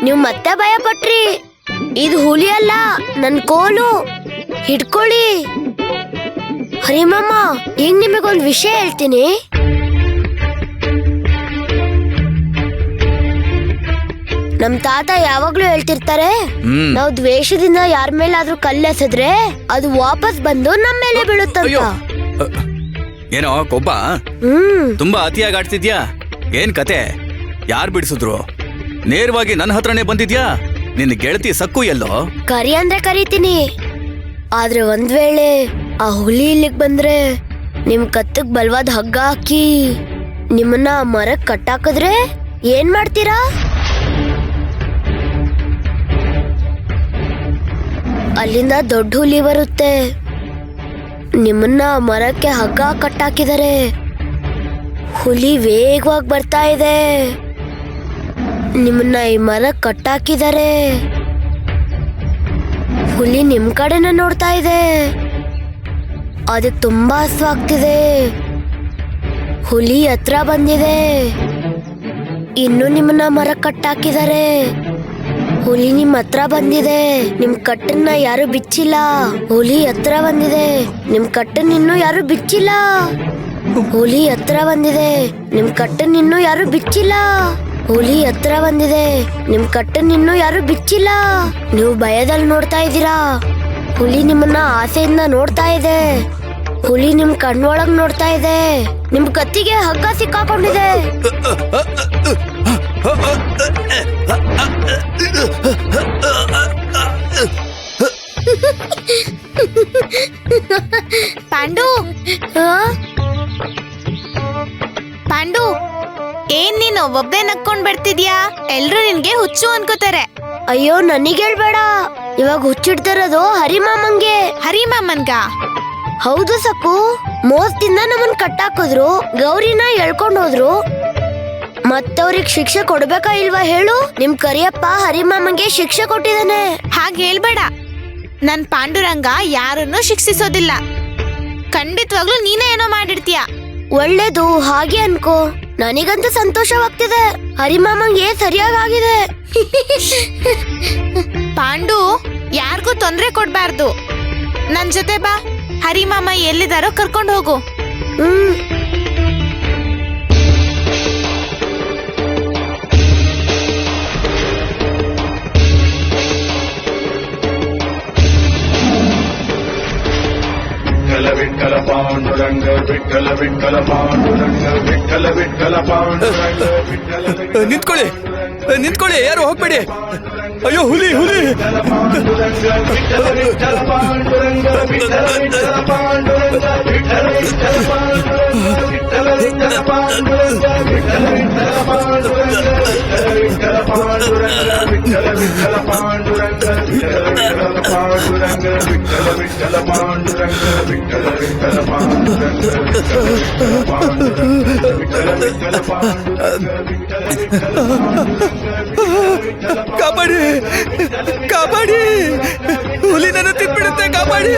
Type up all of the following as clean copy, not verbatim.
ನೀವ್ ಮತ್ತೆ ಭಯ ಪಟ್ರಿ. ಇದು ಹುಲಿ ಅಲ್ಲ, ನನ್ ಕೋಲು. ಹಿಡ್ಕೊಳ್ಳಿ. ಹರಿಮಾಮ, ಈಗ ನಿಮಗೊಂದ್ ವಿಷಯ ಹೇಳ್ತೀನಿ. ನಮ್ ತಾತ ಯಾವಾಗ್ಲೂ ಹೇಳ್ತಿರ್ತಾರೆ, ನಾವ್ ದ್ವೇಷದಿಂದ ಯಾರ ಮೇಲಾದ್ರೂ ಕಲ್ಲೆಸೆದ್ರೆ ಅದು ವಾಪಸ್ ಬಂದು ನಮ್ ಮೇಲೆ ಬೀಳುತ್ತಂತ. ಏನೋ ಕೊಬ್ಬ ತುಂಬಾ ಅತಿಯಾಗಿ ಆಡ್ತಿದ್ಯಾ? ಏನ್ ಕತೆ? ಯಾರ್ ಬಿಡಿಸಿದ್ರು? ನೇರವಾಗಿ ನನ್ನ ಹತ್ರನೇ ಬಂದಿದ್ಯಾ? ನಿನ್ನ ಗೆಳತಿ ಸಕ್ಕು ಎಲ್ಲೋ? ಕರಿ ಅಂದ್ರೆ ಕರಿತೀನಿ, ಆದ್ರೆ ಒಂದ್ ವೇಳೆ ಆ ಹುಲಿ ಇಲ್ಲಿಗ್ ಬಂದ್ರೆ ನಿಮ್ ಕತ್ತಗ್ ಬಲವಾದ ಹಗ್ಗ ಹಾಕಿ ನಿಮ್ಮನ್ನ ಮರಕ್ ಕಟ್ಟಾಕಿದ್ರೆ ಏನ್ ಮಾಡ್ತೀರಾ? ಅಲ್ಲಿಂದ ದೊಡ್ಡ ಹುಲಿ ಬರುತ್ತೆ. ನಿಮ್ಮನ್ನ ಮರಕ್ಕೆ ಹಗ್ಗ ಕಟ್ಟಾಕಿದರೆ ಹುಲಿ ವೇಗವಾಗಿ ಬರ್ತಾ ಇದೆ. ನಿಮ್ಮನ್ನ ಈ ಮರಕ್ಕೆ ಕಟ್ಟಾಕಿದರೆ ಹುಲಿ ನಿಮ್ ಕಡೆನ ನೋಡ್ತಾ ಇದೆ. ಅದಕ್ಕೆ ತುಂಬಾ ಹಸುವಾಗ್ತಿದೆ. ಹುಲಿ ಹತ್ರ ಬಂದಿದೆ. ಇನ್ನು ನಿಮ್ಮನ್ನ ಮರಕ್ಕೆ ಕಟ್ಟಾಕಿದರೆ ಹುಲಿ ನಿಮ್ ಹತ್ರ ಬಂದಿದೆ. ನಿಮ್ ಕಟ್ಟನ್ನ ಯಾರು ಬಿಚ್ಚಿಲ್ಲ. ಹುಲಿ ಹತ್ರ ಬಂದಿದೆ. ನಿಮ್ ಕಟ್ಟನ್ನ ಇನ್ನೂ ಯಾರು ಬಿಚ್ಚಿಲ್ಲ. ಹುಲಿ ಹತ್ರ ಬಂದಿದೆ. ನಿಮ್ ಕಟ್ಟನ್ನ ಇನ್ನೂ ಯಾರು ಬಿಚ್ಚಿಲ್ಲ. ಹುಲಿ ಹತ್ರ ಬಂದಿದೆ. ನಿಮ್ ಕಟ್ಟನ್ನ ಇನ್ನೂ ಯಾರು ಬಿಚ್ಚಿಲ್ಲ. ನೀವು ಭಯದಲ್ಲಿ ನೋಡ್ತಾ ಇದ್ದೀರಾ. ಹುಲಿ ನಿಮ್ಮನ್ನ ಆಸೆಯಿಂದ ನೋಡ್ತಾ ಇದೆ. ಹುಲಿ ನಿಮ್ ಕಣ್ಣೊಳಗ್ ನೋಡ್ತಾ ಇದೆ. ನಿಮ್ ಕತ್ತಿಗೆ ಹಗ್ಗ ಸಿಕ್ಕಾಕೊಂಡಿದೆ. ಪಾಂಡು, ಪಾಂಡು, ಏನ್ ನೀನು ಒಬ್ಬೇ ನಕ್ಕೊಂಡ್ ಬರ್ತಿದ್ಯಾ? ಎಲ್ರು ನಿನ್ಗೆ ಹುಚ್ಚು ಅನ್ಕೋತಾರೆ. ಅಯ್ಯೋ, ನನಗೆ ಹೇಳ್ಬೇಡ. ಇವಾಗ ಹುಚ್ಚಿಡ್ತಿರೋದು ಹರಿಮಾಮಂಗೆ. ಹರಿಮಾಮನ್ಗ? ಹೌದು ಸಕ್ಕು. ಮೋಸದಿಂದ ನಮ್ಮನ್ ಕಟ್ಟಾಕಿದ್ರು, ಗೌರಿನ ಎಳ್ಕೊಂಡ್ ಹೋದ್ರು. ಮತ್ತವ್ರಿಗೆ ಶಿಕ್ಷೆ ಕೊಡ್ಬೇಕಾ ಇಲ್ವಾ ಹೇಳು? ನಿಮ್ ಕರಿಯಪ್ಪ ಹರಿಮಾಮಂಗೆ ಶಿಕ್ಷೆ ಕೊಟ್ಟಿದ್ದಾನೆ. ಹಾಗೆ ಹೇಳ್ಬೇಡ. ನನ್ ಪಾಂಡುರಂಗ ಯಾರನ್ನೂ ಶಿಕ್ಷಿಸೋದಿಲ್ಲ. ಖಂಡಿತವಾಗ್ಲೂ ನೀನೇ ಏನೋ ಮಾಡಿರ್ತೀಯ. ಒಳ್ಳೇದು, ಹಾಗೆ ಅನ್ಕೋ. ನನಗಂತೂ ಸಂತೋಷವಾಗ್ತಿದೆ. ಹರಿಮಾಮಂಗೆ ಸರಿಯಾಗಿದೆ. ಪಾಂಡು, ಯಾರಿಗೂ ತೊಂದ್ರೆ ಕೊಡ್ಬಾರ್ದು. ನನ್ ಜೊತೆ ಬಾ. ಹರಿಮಾಮ ಎಲ್ಲಿದಾರೋ ಕರ್ಕೊಂಡು ಹೋಗು. ವಿಠಲ ಪಾಂಡುರಂಗ ವಿಠಲ ವಿಠಲ ಪಾಂಡುರಂಗ ವಿಠಲ ವಿಠಲ ಪಾಂಡುರಂಗ ವಿಠಲ. ನಿಂತ್ಕೊಳ್ಳಿ, ನಿಂತ್ಕೊಳ್ಳಿ, ಯಾರು ಹೋಗ್ಬೇಡಿ. ಅಯ್ಯೋ, ಹುಲಿ ಹುಲಿ. ವಿಠಲ ವಿಠಲ ಪಾಂಡುರಂಗ ವಿಠಲ ವಿಠಲ ಪಾಂಡುರಂಗ ವಿಠಲ ವಿಠಲ ಪಾಂಡುರಂಗ ವಿಠಲ ವಿಠಲ ಪಾಂಡುರಂಗ ವಿಠಲ ವಿಠಲ ಪಾಂಡುರಂಗ ವಿಠಲ ಪಾಂಡುರಂಗ ವಿಠಲ ವಿಠಲ ಪಾಂಡುರಂಗ ವಿಠಲ ವಿಠಲ ಪಾಂಡುರಂಗ ವಿಠಲ ವಿಠಲ ಪಾಂಡುರಂಗ ವಿಠಲ ವಿಠಲ ಪಾಂಡುರಂಗ ವಿಠಲ ವಿಠಲ ಪಾಂಡುರಂಗ. ಕಾಪಾಡಿ, ಕಾಪಾಡಿ, ಹುಲಿ ನನ್ನ ತಿನ್ಬಿಡುತ್ತೆ, ಕಾಪಾಡಿ.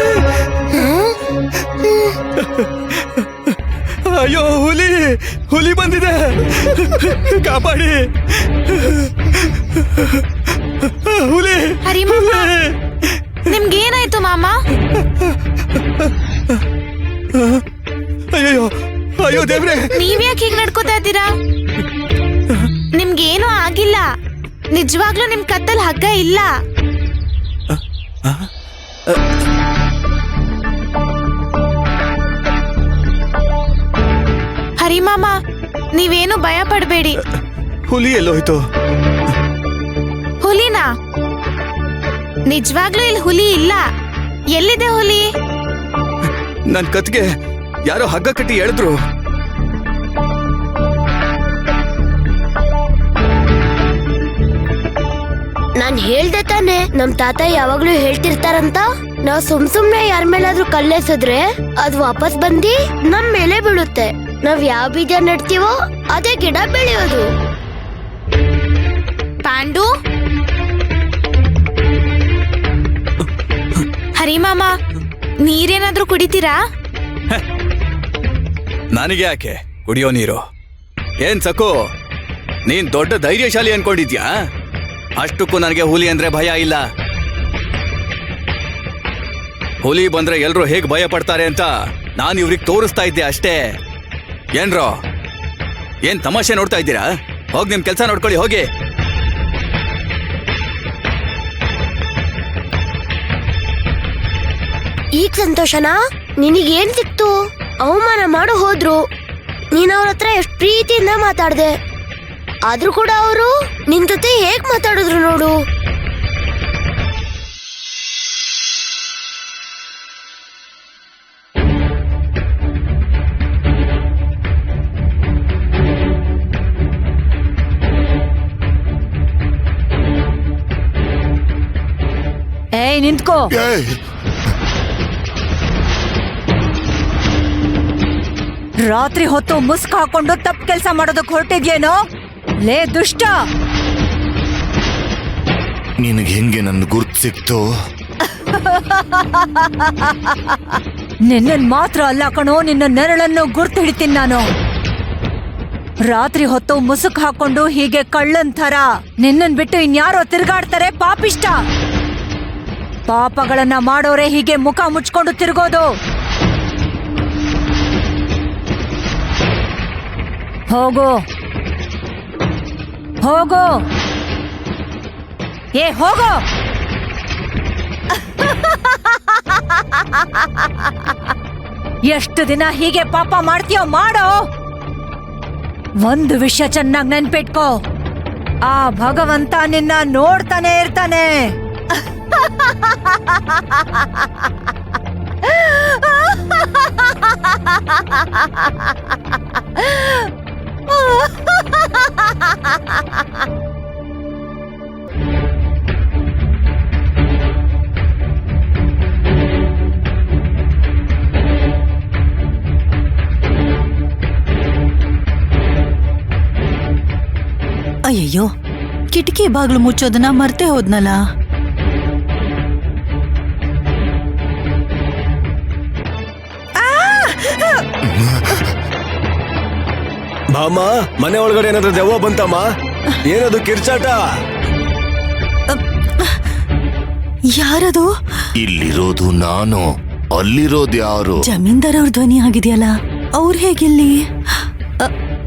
ಅಯ್ಯೋ, ಹುಲಿ ಹುಲಿ ಬಂದಿದೆ, ಕಾಪಾಡಿ. ಹುಲಿ. ಹರಿಮಾಮ, ನಿಮ್ಗೇನಾಯ್ತು ಮಾಮ? ಅಯ್ಯೋ ಅಯ್ಯೋ ದೇವ್ರೆ, ನೀವ್ಯಾಕೆ ಹೀಗ್ ನಡ್ಕೋತಾ ಇದ್ದೀರಾ? ನಿಮ್ಗೇನೂ ಆಗಿಲ್ಲ. ನಿಜವಾಗ್ಲೂ ನಿಮ್ ಕತ್ತಲ್ ಹಗ್ಗ ಇಲ್ಲ. ಹರಿಮಾಮ, ನೀವೇನು ಭಯ ಪಡ್ಬೇಡಿ. ಹುಲಿ ಎಲ್ಲೋಯ್ತು? ಹುಲಿನಾ? ನಿಜವಾಗ್ಲೂ ಇಲ್ಲಿ ಹುಲಿ ಇಲ್ಲ. ಎಲ್ಲಿದೆ ಹುಲಿ? ನನ್ ಕತ್ಗೆ ಯಾರೋ ಹಗ್ಗ ಕಟ್ಟಿ ಎಳೆದ್ರು. ನಾನ್ ಹೇಳ್ದೆ ತಾನೆ, ನಮ್ ತಾತ ಯಾವಾಗ್ಲೂ ಹೇಳ್ತಿರ್ತಾರಂತ. ನಾವ್ ಸುಮ್ನೆ ಯಾರ ಮೇಲಾದ್ರೂ ಕಲ್ಲೆಸಿದ್ರೆ ಅದ್ ವಾಪಸ್ ಬಂದಿ ನಮ್ ಮೇಲೆ ಬೀಳುತ್ತೆ. ನಾವ್ ಯಾವ ಬೀಜ ನೆಡ್ತೀವೋ ಅದೇ ಗಿಡ ಬೆಳೆಯೋದು. ಪಾಂಡು, ಹರಿಮಾಮ, ನೀರೇನಾದ್ರೂ ಕುಡಿತೀರಾ? ನನಗೆ ಯಾಕೆ ಕುಡಿಯೋ ನೀರು? ಏನ್ ಸಕು, ನೀನ್ ದೊಡ್ಡ ಧೈರ್ಯಶಾಲಿ ಅನ್ಕೊಂಡಿದ್ಯಾ? ಅಷ್ಟಕ್ಕೂ ನನಗೆ ಹುಲಿ ಅಂದ್ರೆ ಭಯ ಇಲ್ಲ. ಹುಲಿ ಬಂದ್ರೆ ಎಲ್ರು ಹೇಗ್ ಭಯ ಪಡ್ತಾರೆ ಅಂತ ನಾನು ಇವ್ರಿಗೆ ತೋರಿಸ್ತಾ ಇದ್ದೆ ಅಷ್ಟೇ. ಏನ್ರೋ, ಏನ್ ತಮಾಷೆ ನೋಡ್ತಾ ಇದ್ದೀರಾ? ಹೋಗಿ ನಿಮ್ ಕೆಲ್ಸ ನೋಡ್ಕೊಳ್ಳಿ, ಹೋಗಿ. ಈಗ ಸಂತೋಷನಾ? ನಿನಗೇನ್ ಸಿಕ್ತು? ಅವಮಾನ ಮಾಡು ಹೋದ್ರು. ನೀನ್ ಅವ್ರ ಹತ್ರ ಎಷ್ಟು ಪ್ರೀತಿಯಿಂದ ಮಾತಾಡ್ದೆ, ಆದ್ರೂ ಕೂಡ ಅವರು ನಿನ್ ಜೊತೆ ಹೇಗ್ ಮಾತಾಡಿದ್ರು ನೋಡು. ಏಯ್ ನಿಂತ್ಕೋ. ರಾತ್ರಿ ಹೊತ್ತು ಮುಸ್ಕ್ ಹಾಕೊಂಡು ತಪ್ಪು ಕೆಲಸ ಮಾಡೋದಕ್ಕೆ ಹೊರಟಿದ್ಯೇನೋ? ಲೇ ದುಷ್ಟ, ನಿನಗೆ ಹೆಂಗೆ ನನ್ನ ಗುರ್ತು ಸಿಕ್ತು? ನಿನ್ನನ್ ಮಾತ್ರ ಅಲ್ಲ ಕಣೋ, ನಿನ್ನ ನೆರಳನ್ನು ಗುರ್ತು ಹಿಡಿತೀನಿ ನಾನು. ರಾತ್ರಿ ಹೊತ್ತು ಮುಸುಕ್ ಹಾಕೊಂಡು ಹೀಗೆ ಕಳ್ಳನ್ ಥರ ನಿನ್ನನ್ ಬಿಟ್ಟು ಇನ್ಯಾರೋ ತಿರ್ಗಾಡ್ತಾರೆ ಪಾಪಿಷ್ಟ. ಪಾಪಗಳನ್ನ ಮಾಡೋರೆ ಹೀಗೆ ಮುಖ ಮುಚ್ಕೊಂಡು ತಿರುಗೋದು. ಹೋಗೋ ಹೋಗೋ, ಏ ಹೋಗೋ. ಎಷ್ಟು ದಿನ ಹೀಗೆ ಪಾಪ ಮಾಡ್ತೀಯೋ ಮಾಡೋ. ಒಂದು ವಿಷಯ ಚೆನ್ನಾಗಿ ನೆನ್ಪಿಟ್ಕೋ, ಆ ಭಗವಂತ ನಿನ್ನ ನೋಡ್ತಾನೆ ಇರ್ತಾನೆ. ಅಯ್ಯಯ್ಯೋ, ಕಿಟಕಿ ಬಾಗ್ಲು ಮುಚ್ಚೋದನ್ನ ಮರ್ತೇ ಹೋದ್ನಲ್ಲ. ಬಾಮ್ಮ, ಮನೆ ಒಳಗಡೆ ಏನಾದ್ರೂ ದೆವ್ವ ಬಂತಮ್ಮ? ಏನದು ಕಿರ್ಚಾಟ? ಯಾರದು? ಇಲ್ಲಿರೋದು ನಾನು, ಅಲ್ಲಿರೋದು ಯಾರು? ಜಮೀನ್ದಾರ್ ಅವ್ರ ಧ್ವನಿ ಆಗಿದೆಯಲ್ಲ, ಅವ್ರು ಹೇಗಿಲ್ಲಿ?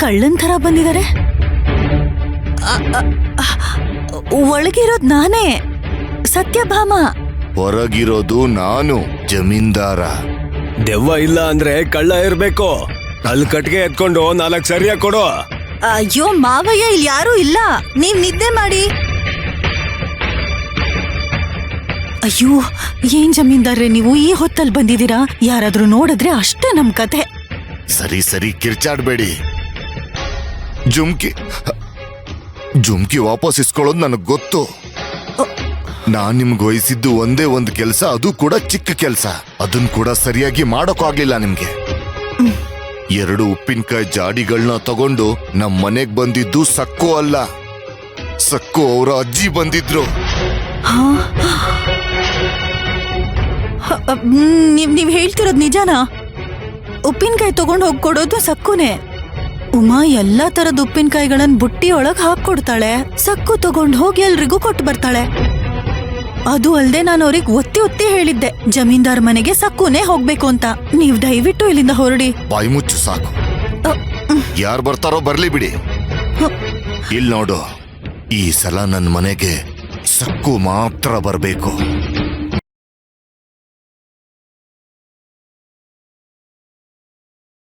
ಕಳ್ಳನ್ ಥರ ಬಂದಿದ್ದಾರೆ. ಒಳಗಿರೋದ್ ನಾನೇ, ಸತ್ಯಭಾಮ. ಹೊರಗಿರೋದು ನಾನು, ಜಮೀನ್ದಾರ. ದೆವ್ವ ಇಲ್ಲ ಅಂದ್ರೆ ಕಳ್ಳ ಇರ್ಬೇಕು. ಅಲ್ಲಿ ಕಟ್ಗೆ ಎತ್ಕೊಂಡು 4 ಸರಿಯಾಗಿ ಕೊಡು. ಅಯ್ಯೋ ಮಾವಯ್ಯ, ಇಲ್ಲಿ ಯಾರೂ ಇಲ್ಲ, ನೀವ್ ನಿದ್ದೆ ಮಾಡಿ. ಅಯ್ಯೋ, ಏನ್ ಜಮೀನ್ದಾರ್ರೆ ನೀವು ಈ ಹೊತ್ತಲ್ಲಿ ಬಂದಿದ್ದೀರಾ? ಯಾರಾದ್ರೂ ನೋಡಿದ್ರೆ ಅಷ್ಟೇ ನಮ್ ಕತೆ. ಸರಿ ಸರಿ, ಕಿರ್ಚಾಡ್ಬೇಡಿ. ಜುಮ್ಕಿ ವಾಪಸ್ ಇಸ್ಕೊಳ್ಳೋದು ನನಗ್ ಗೊತ್ತು. ನಾನ್ ನಿಮ್ಗೆ ವಹಿಸಿದ್ದು ಒಂದೇ ಒಂದು ಕೆಲ್ಸ, ಅದು ಕೂಡ ಚಿಕ್ಕ ಕೆಲ್ಸ. ಅದನ್ ಕೂಡ ಸರಿಯಾಗಿ ಮಾಡೋಕ್ಕಾಗ್ಲಿಲ್ಲ ನಿಮ್ಗೆ. 2 ಉಪ್ಪಿನಕಾಯಿ ಜಾಡಿಗಳನ್ನ ತಗೊಂಡು ನಮ್ ಮನೆಗ್ ಬಂದಿದ್ದು ಸಕ್ಕು ಅಲ್ಲ, ಸಕ್ಕು ಅವರ ಅಜ್ಜಿ ಬಂದಿದ್ರು. ನೀವ್ ಹೇಳ್ತಿರೋದ್ ನಿಜಾನಾ? ಉಪ್ಪಿನಕಾಯಿ ತಗೊಂಡ್ ಹೋಗ್ ಕೊಡೋದು ಸಕ್ಕುನೇ. ಉಮಾ ಎಲ್ಲಾ ತರದ ಉಪ್ಪಿನಕಾಯಿಗಳನ್ನ ಬುಟ್ಟಿ ಒಳಗ್ ಹಾಕೊಡ್ತಾಳೆ, ಸಕ್ಕು ತಗೊಂಡ್ ಹೋಗಿ ಎಲ್ರಿಗೂ ಕೊಟ್ಟು ಬರ್ತಾಳೆ. ಅದು ಅಲ್ದೆ ನಾನು ಅವ್ರಿಗೆ ಒತ್ತಿ ಒತ್ತಿ ಹೇಳಿದ್ದೆ, ಜಮೀನ್ದಾರ್ ಮನೆಗೆ ಸಕ್ಕುನೇ ಹೋಗ್ಬೇಕು ಅಂತ. ನೀವ್ ದಯವಿಟ್ಟು ಇಲ್ಲಿಂದ ಹೊರಡಿ. ಬಾಯಿ ಮುಚ್ಚು ಸಾಕು. ಯಾರು ಬರ್ತಾರೋ ಬರ್ಲಿ ಬಿಡಿ. ಇಲ್ ನೋಡು, ಈ ಸಲ ನನ್ ಮನೆಗೆ ಸಕ್ಕು ಮಾತ್ರ ಬರ್ಬೇಕು.